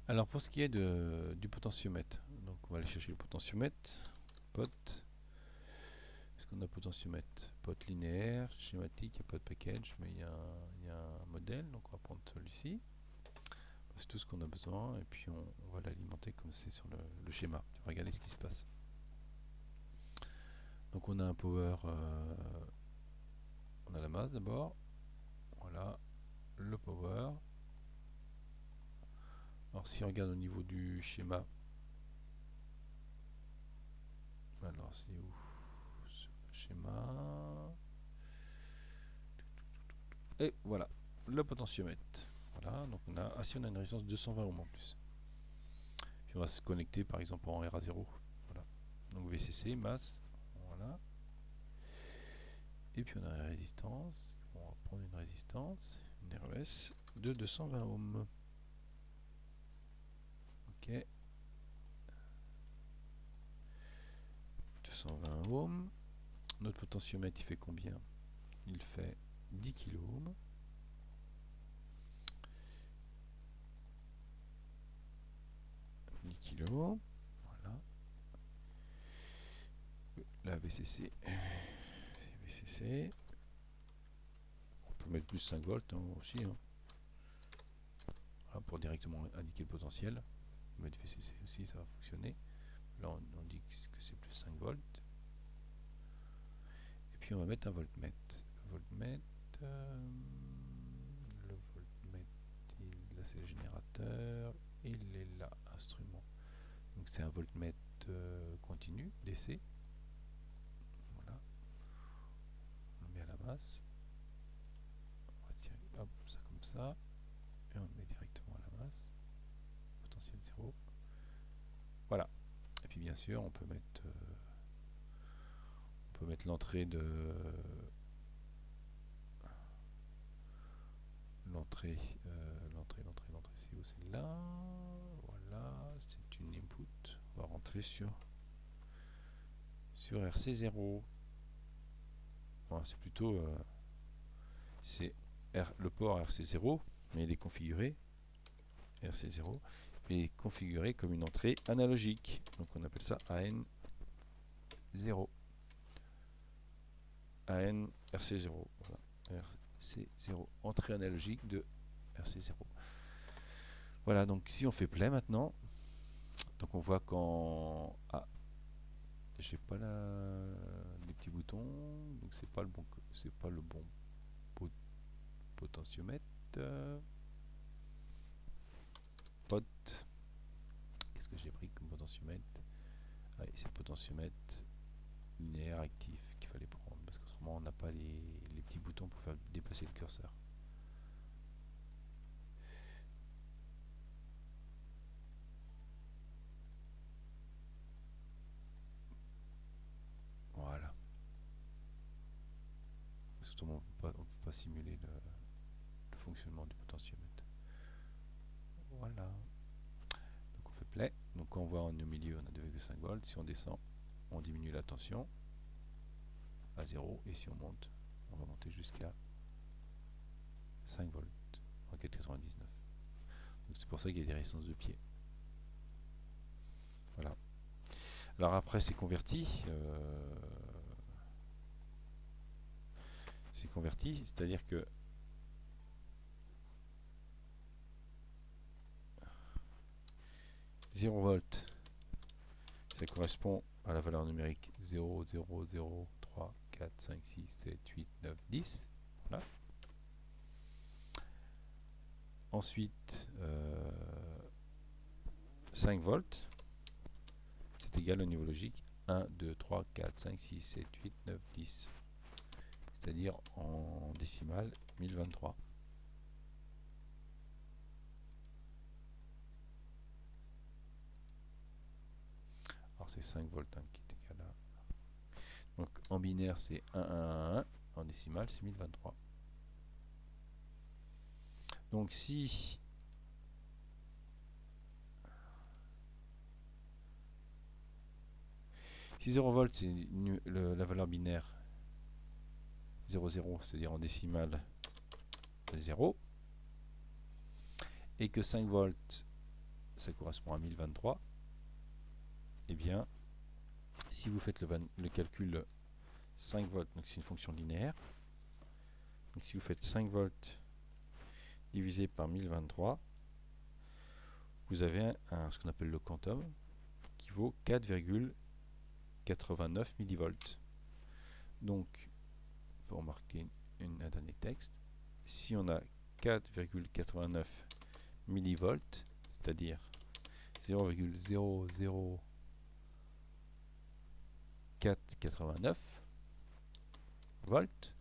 Alors pour ce qui est du potentiomètre, donc on va aller chercher le potentiomètre, pot, est-ce qu'on a potentiomètre, pot linéaire, schématique, il n'y a pas de package, mais il y a un modèle, donc on va prendre celui-ci, c'est tout ce qu'on a besoin, et puis on va l'alimenter comme c'est sur le schéma, on va regarder ce qui se passe. Donc on a un power, on a la masse d'abord, voilà, le power. Alors si on regarde au niveau du schéma, alors c'est où sur le schéma, et voilà, le potentiomètre. Voilà, donc on a, ah si on a une résistance de 220 ohms en plus. Puis on va se connecter par exemple en RA0. Voilà. Donc VCC, masse, voilà. Et puis on a une résistance, on va prendre une résistance, une RES de 220 ohms. Ok. 220 ohms. Notre potentiomètre il fait combien? Il fait 10 kilo ohms. 10 kilo. Voilà. La VCC. C'est VCC. On peut mettre plus 5 volts hein, aussi. Hein. Voilà, pour directement indiquer le potentiel. On peut mettre VCC aussi, ça va fonctionner. Là on dit que c'est plus 5 volts. Et puis on va mettre un voltmètre. Le voltmètre, là c'est le générateur. Il est là, instrument. Donc c'est un voltmètre continu, DC. Voilà. On le met à la masse. On va tirer, hop, ça comme ça. Et on le met directement à la masse. Potentiel 0. Voilà. Et puis bien sûr on peut mettre l'entrée de l'entrée, c'est où? C'est là. Voilà, c'est une input. On va rentrer sur RC0. Voilà, c'est plutôt c'est le port RC0, mais il est configuré RC0, mais configuré comme une entrée analogique. Donc on appelle ça AN0. AN RC0. Voilà. RC0, entrée analogique de RC0. Voilà, donc si on fait play maintenant, donc on voit qu'en j'ai pas les petits boutons, donc c'est pas le bon potentiomètre. Pot. Qu'est-ce que j'ai pris comme potentiomètre? Ah, c'est le potentiomètre linéaire actif qu'il fallait prendre parce qu'autrement on n'a pas les petits boutons pour faire déplacer le curseur. Voilà. Parce que on peut pas simuler le fonctionnement du potentiomètre. Voilà. Donc on fait play. Donc quand on voit au milieu on a 2,5 volts. Si on descend, on diminue la tension à 0 et si on monte, on va monter jusqu'à 5 volts en 4,99. Donc c'est pour ça qu'il y a des résistances de pied. Voilà. Alors après c'est converti. C'est-à-dire que 0 volts, ça correspond à la valeur numérique 0, 0, 0, 3, 4, 5, 6, 7, 8, 9, 10. Voilà. Ensuite, 5 volts, c'est égal au niveau logique 1, 2, 3, 4, 5, 6, 7, 8, 9, 10. C'est-à-dire en décimale 1023. Alors c'est 5 volts hein, qui est égal à... Donc en binaire c'est 1, 1, 1, 1. En décimale c'est 1023. Donc si si 0 volts c'est la valeur binaire 0, 0, c'est-à-dire en décimale 0, et que 5 volts ça correspond à 1023. Et bien, si vous faites le calcul 5 volts, donc c'est une fonction linéaire, donc si vous faites 5 volts divisé par 1023, vous avez ce qu'on appelle le quantum, qui vaut 4,89 millivolts. Donc, pour marquer un dernier texte, si on a 4,89 millivolts, c'est-à-dire 0,00489 volts,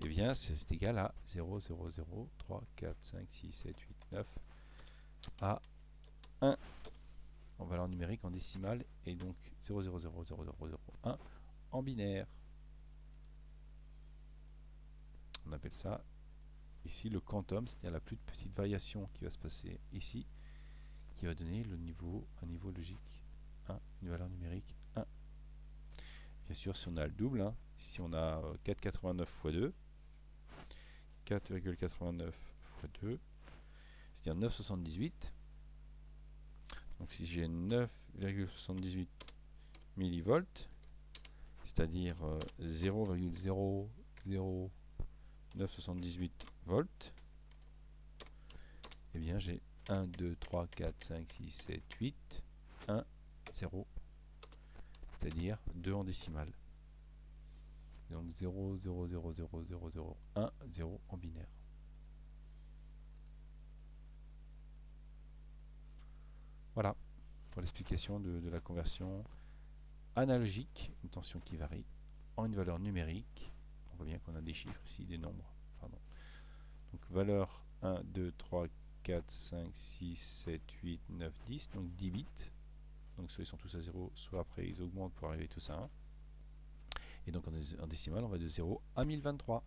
et bien c'est égal à 0,003, 4, 5, 6, 7, 8, 9 à 1 en valeur numérique en décimale, et donc 0,0000001 en binaire. On appelle ça ici le quantum, c'est-à-dire la plus petite variation qui va se passer ici, qui va donner un niveau logique 1, une valeur numérique 1. Bien sûr, si on a le double, hein, si on a 4,89 fois 2, 4,89 fois 2, c'est-à-dire 9,78. Donc si j'ai 9,78 millivolts, c'est-à-dire 0,00978 volts, et bien j'ai 1, 2, 3, 4, 5, 6, 7, 8, 1, 0, c'est-à-dire 2 en décimale. Donc 0,0000001, 0 en binaire. Voilà pour l'explication de la conversion analogique, une tension qui varie, en une valeur numérique. On voit bien qu'on a des chiffres ici, des nombres. Pardon. Donc valeur 1, 2, 3, 4, 5, 6, 7, 8, 9, 10, donc 10 bits. Donc soit ils sont tous à 0, soit après ils augmentent pour arriver tous à 1. Et donc en décimale, on va de 0 à 1023.